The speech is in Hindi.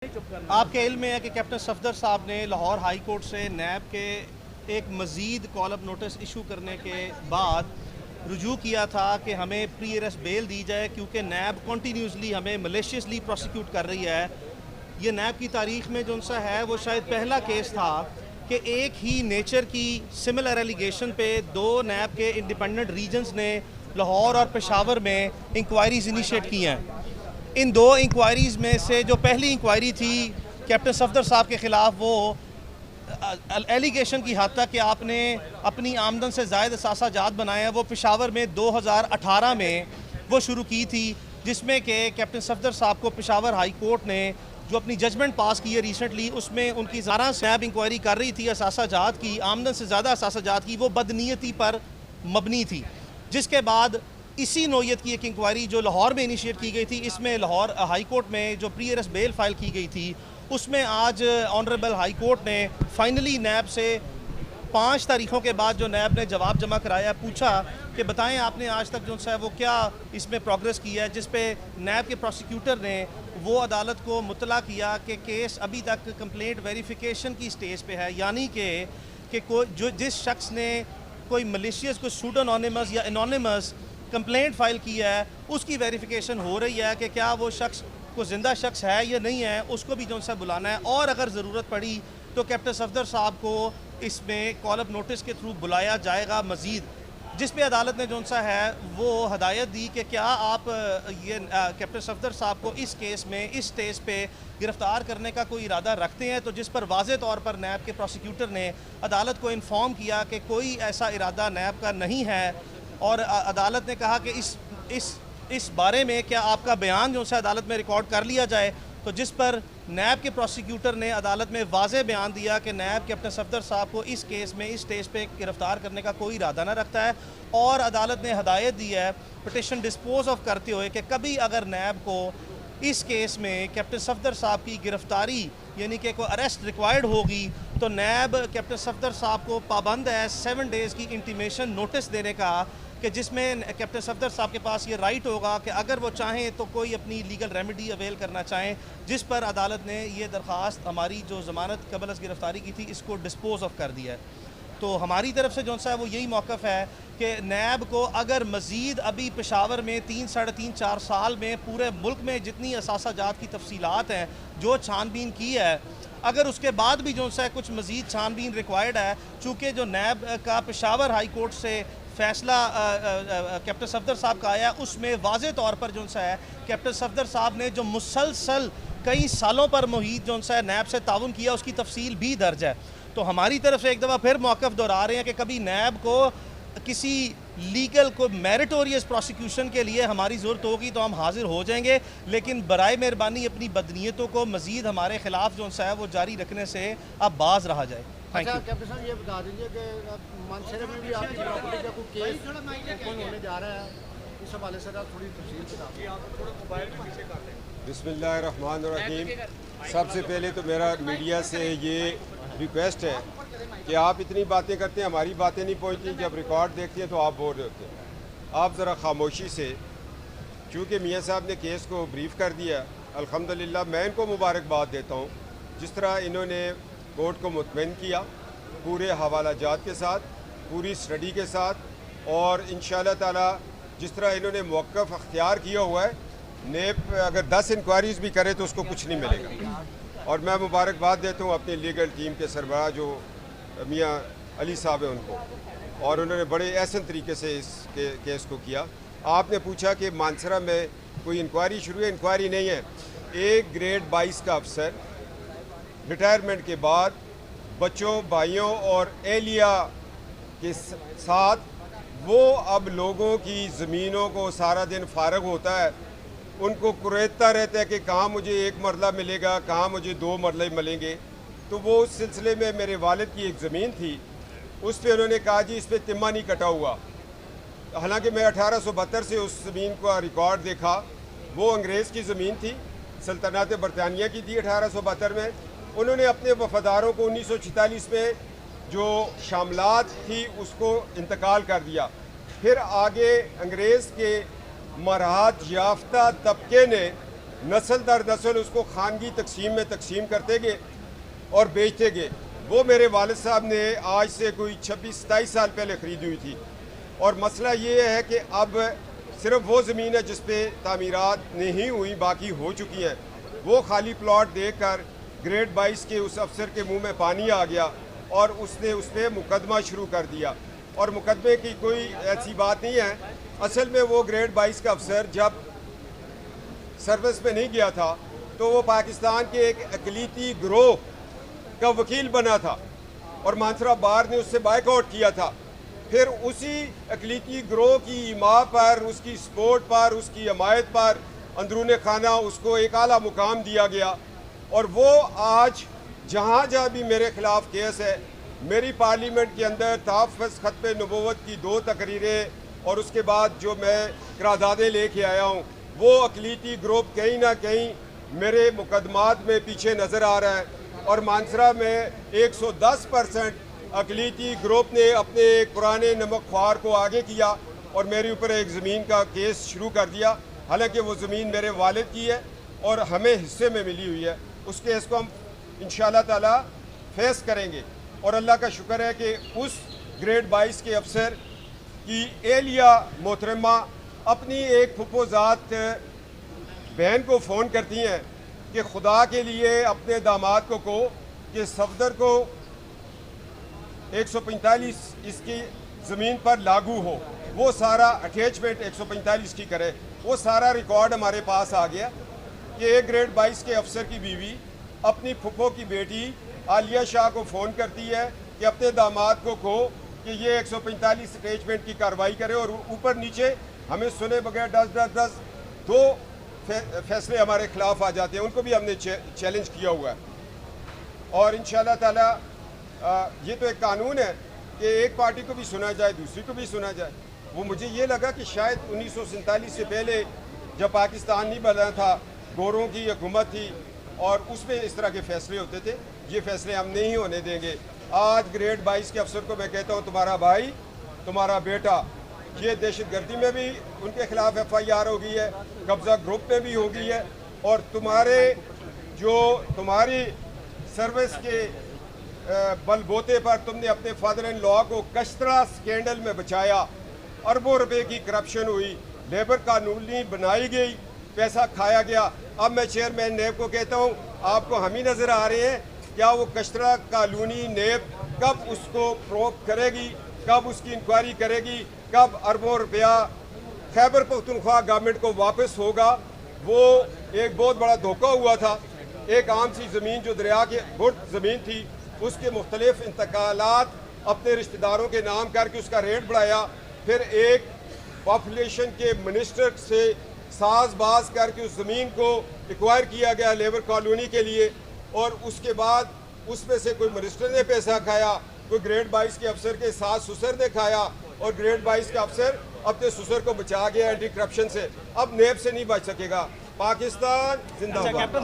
आपके इल्म में है कि कैप्टन सफदर साहब ने लाहौर हाई कोर्ट से नैब के एक मज़ीद कॉल अप नोटिस इशू करने के बाद रुजू किया था कि हमें प्री अरेस्ट बेल दी जाए, क्योंकि नैब कॉन्टीन्यूसली हमें मलेशियसली प्रोसिक्यूट कर रही है। ये नैब की तारीख में जो सा है वो शायद पहला केस था कि एक ही नेचर की सिमिलर एलिगेशन पे दो नैब के इंडिपेंडेंट रीजन्स ने लाहौर और पेशावर में इंक्वायरीज इनिशिएट की हैं। इन दो इंक्वायरीज़ में से जो पहली इंक्वायरी थी कैप्टन सफदर साहब के ख़िलाफ़, वो एलिगेशन की हद तक कि आपने अपनी आमदन से ज़ायद असासाजात बनाए हैं, वो पेशावर में 2018 में वो शुरू की थी, जिसमें कि कैप्टन सफदर साहब को पेशावर हाई कोर्ट ने जो अपनी जजमेंट पास की है रिसेंटली, उसमें उनकी ज़ारा नैब इंक्वायरी कर रही थी असासाजात की, आमदन से ज़्यादा असासाजात की, वो बदनीयती पर मबनी थी। जिसके बाद इसी नोयत की एक इंक्वायरी जो लाहौर में इनिशिएट की गई थी, इसमें लाहौर हाई कोर्ट में जो प्री अरेस्ट बेल फाइल की गई थी, उसमें आज ऑनरेबल हाई कोर्ट ने फाइनली नैब से 5 तारीखों के बाद जो नैब ने जवाब जमा कराया, पूछा कि बताएं आपने आज तक जो है वो क्या इसमें प्रोग्रेस की है, जिस पे नैब के प्रोसिक्यूटर ने वो अदालत को मुतला किया कि केस अभी तक कंप्लेंट वेरिफिकेशन की स्टेज पे है, यानी कि कोई जो जिस शख्स ने कोई मलेशियस को सूडोनोनिमस या एनोनिमस कंप्लेंट फ़ाइल की है, उसकी वेरिफिकेशन हो रही है कि क्या वो शख्स को ज़िंदा शख्स है या नहीं है, उसको भी जो सा बुलाना है। और अगर ज़रूरत पड़ी तो कैप्टन सफदर साहब को इसमें कॉल अप नोटिस के थ्रू बुलाया जाएगा मज़ीद, जिस पे अदालत ने जो सा है वो हदायत दी कि क्या आप ये कैप्टन सफदर साहब को इस केस में इस स्टेज पे गिरफ़्तार करने का कोई इरादा रखते हैं। तो जिस पर वाज़े तौर पर नैब के प्रोसिक्यूटर ने अदालत को इन्फॉर्म किया कि कोई ऐसा इरादा नैब का नहीं है, और अदालत ने कहा कि इस बारे में क्या आपका बयान जो है अदालत में रिकॉर्ड कर लिया जाए। तो जिस पर नैब के प्रोसिक्यूटर ने अदालत में वाज़े बयान दिया कि नैब कैप्टन सफदर साहब को इस केस में इस स्टेज पे गिरफ़्तार करने का कोई इरादा न रखता है, और अदालत ने हदायत दी है पिटिशन डिस्पोज ऑफ करते हुए कि कभी अगर नैब को इस केस में कैप्टन सफदर साहब की गिरफ़्तारी यानी कि कोई अरेस्ट रिक्वायर्ड होगी, तो नैब कैप्टन सफदर साहब को पाबंद है 7 डेज़ की इंटीमेशन नोटिस देने का, कि जिसमें कैप्टन सफदर साहब के पास ये राइट होगा कि अगर वो चाहें तो कोई अपनी लीगल रेमेडी अवेल करना चाहें। जिस पर अदालत ने ये दरख्वास्त हमारी जो ज़मानत कबल अज़ गिरफ़्तारी की थी इसको डिस्पोज ऑफ कर दिया है। तो हमारी तरफ से जो सा है वो यही मौक़िफ़ है कि नैब को अगर मज़ीद अभी पेशावर में 3, साढ़े 3, 4 साल में पूरे मुल्क में जितनी असासाजात की तफसीलात हैं जो छानबीन की है, अगर उसके बाद भी जो सा है कुछ मज़ीद छानबीन रिक्वायर्ड है, चूँकि जो नैब का पेशावर हाई कोर्ट से फ़ैसला कैप्टन सफदर साहब का आया, उसमें वाज़े तौर पर जो सा है कैप्टन सफदर साहब ने जो मुसलसल कई सालों पर मुहीत जो सा है नैब से ताउन किया, उसकी तफसील भी दर्ज है। तो हमारी तरफ से एक दफ़ा फिर मौक़िफ़ दोहरा रहे हैं कि कभी नैब को किसी लीगल को मेरिटोरियस प्रोसिक्यूशन के लिए हमारी ज़रूरत होगी तो हम हाजिर हो जाएंगे, लेकिन बराए मेहरबानी अपनी बदनीयतों को मज़ीद हमारे ख़िलाफ़ जो सा है वो जारी रखने से अब बाज रहा जाए। अच्छा कैप्टन साहब, ये बता दीजिए कि मानसरे में भी आपकी प्रॉपर्टी का कोई केस ओपन होने जा रहा है, इस हवाले से आप थोड़ी तफसील बता दें। बिस्मिल्लाहिर्रहमानिर्रहीम। सबसे पहले तो मेरा मीडिया से ये रिक्वेस्ट है कि आप इतनी बातें करते हैं, हमारी बातें नहीं पहुंचती, जब रिकॉर्ड देखते हैं तो आप बोर होते हैं। आप ज़रा खामोशी से, चूँकि मियाँ साहब ने केस को ब्रीफ कर दिया, अल्हम्दुलिल्लाह मैं इनको मुबारकबाद देता हूँ। जिस तरह इन्होंने कोर्ट को मुतमईन किया पूरे हवालाजात के साथ, पूरी स्टडी के साथ, और इंशाअल्लाह ताला जिस तरह इन्होंने मौक़िफ़ अख्तियार किया हुआ है, नेब अगर 10 इंक्वायरीज़ भी करे तो उसको कुछ नहीं मिलेगा। और मैं मुबारकबाद देता हूँ अपनी लीगल टीम के सरबराह जो मियाँ अली साहब हैं उनको, और उन्होंने बड़े एहसन तरीके से इस केस को किया। आपने पूछा कि मानसरा में कोई इंक्वायरी शुरू है, इंक्वायरी नहीं है। एक ग्रेड 22 का अफसर रिटायरमेंट के बाद बच्चों, भाइयों और एहलिया के साथ वो अब लोगों की ज़मीनों को सारा दिन फारग होता है, उनको कुरेदता रहता है कि कहाँ मुझे 1 मरला मिलेगा, कहाँ मुझे 2 मरले मिलेंगे। तो वो उस सिलसिले में मेरे वालिद की एक ज़मीन थी, उस पर उन्होंने कहा जी इस पर तिम्मा नहीं कटा हुआ। हालांकि मैं 1872 से उस ज़मीन का रिकॉर्ड देखा, वो अंग्रेज़ की ज़मीन थी, सल्तनत बरतानिया की थी 1872 में। उन्होंने अपने वफादारों को 1946 में जो शामलात थी उसको इंतकाल कर दिया। फिर आगे अंग्रेज़ के मरहत याफ्ता तबके ने नस्ल दर नस्ल उसको खानगी तकसीम में तकसीम करते गए और बेचते गए। वो मेरे वालिद साहब ने आज से कोई 26-27 साल पहले ख़रीदी हुई थी। और मसला ये है कि अब सिर्फ वो ज़मीन है जिस पे तामीरात नहीं हुई, बाकी हो चुकी हैं। वो खाली प्लॉट देकर ग्रेड 22 के उस अफसर के मुंह में पानी आ गया और उसने उस पर मुकदमा शुरू कर दिया। और मुकदमे की कोई ऐसी बात नहीं है। असल में वो ग्रेड 22 का अफसर जब सर्विस में नहीं गया था तो वो पाकिस्तान के एक अक़लीती गिरोह का वकील बना था और मानसरा बार ने उससे बाइकआउट किया था। फिर उसी अक़लीती गिरोह की इमा पर, उसकी सपोर्ट पर, उसकी हमायत पर अंदरूने खाना उसको एक आला मुकाम दिया गया। और वो आज जहाँ जहाँ भी मेरे ख़िलाफ़ केस है, मेरी पार्लियामेंट के अंदर तहफ़्फ़ुज़ ख़त्म नबूवत की 2 तकरीरें और उसके बाद जो मैं करारदादें लेके आया हूँ, वो अक़लीती ग्रुप कहीं ना कहीं मेरे मुकदमात में पीछे नज़र आ रहा है। और मानसरा में 110% अक़लीती ग्रुप ने अपने एक पुराने नमक ख्वार को आगे किया और मेरे ऊपर एक ज़मीन का केस शुरू कर दिया। हालांकि वो ज़मीन मेरे वालिद की है और हमें हिस्से में मिली हुई है। उस केस को हम इंशाअल्लाह ताला फेस करेंगे। और अल्लाह का शुक्र है कि उस ग्रेड 22 के अफसर की एलिया मोहतरमा अपनी एक फुफोजात बहन को फ़ोन करती हैं कि खुदा के लिए अपने दामाद को कहो कि सफदर को 145 इसकी ज़मीन पर लागू हो, वो सारा अटैचमेंट 145 की करे। वो सारा रिकॉर्ड हमारे पास आ गया कि एक ग्रेड 22 के अफसर की बीवी अपनी फुफो की बेटी आलिया शाह को फ़ोन करती है कि अपने दामाद को कहो कि ये 145 अटैचमेंट की कार्रवाई करे। और ऊपर नीचे हमें सुने बगैर 10 2 फैसले हमारे ख़िलाफ़ आ जाते हैं। उनको भी हमने चैलेंज किया हुआ है। और इंशाअल्लाह ताला ये तो एक कानून है कि एक पार्टी को भी सुना जाए, दूसरी को भी सुना जाए। वो मुझे ये लगा कि शायद 1947 से पहले जब पाकिस्तान नहीं बना था, गोरों की हुकूमत थी और उसमें इस तरह के फ़ैसले होते थे। ये फ़ैसले हम नहीं होने देंगे। आज ग्रेड 22 के अफसर को मैं कहता हूँ, तुम्हारा भाई, तुम्हारा बेटा, ये दहशतगर्दी में भी उनके खिलाफ FIR हो गई है, कब्ज़ा ग्रुप में भी हो गई है। और तुम्हारी सर्विस के बलबोते पर तुमने अपने फादर इन लॉ को कश्तरा स्कैंडल में बचाया। अरबों रुपए की करप्शन हुई, लेबर कानूनी बनाई गई, पैसा खाया गया। अब मैं चेयरमैन नेब को कहता हूँ, आपको हम ही नज़र आ रहे हैं, क्या वो कश्तरा कॉलोनी नेब कब उसको प्रोब करेगी, कब उसकी इंक्वायरी करेगी, कब अरबों रुपया खैबर पख्तूनख्वा गवर्नमेंट को वापस होगा। वो एक बहुत बड़ा धोखा हुआ था। एक आम सी ज़मीन जो दरिया के गुट ज़मीन थी, उसके मुख्तलिफ इंतकालात अपने रिश्तेदारों के नाम करके उसका रेट बढ़ाया। फिर एक पॉपुलेशन के मिनिस्टर से साजबाज करके उस ज़मीन को एक्वायर किया गया लेबर कॉलोनी के लिए। और उसके बाद उसमें से कोई मिनिस्टर ने पैसा खाया, कोई ग्रेड 22 के अफसर के साथ ससुर ने खाया और ग्रेड 22 का अफसर अपने ससुर को बचा गया एंटी करप्शन से। अब नेब से नहीं बच सकेगा। पाकिस्तान जिंदाबाद।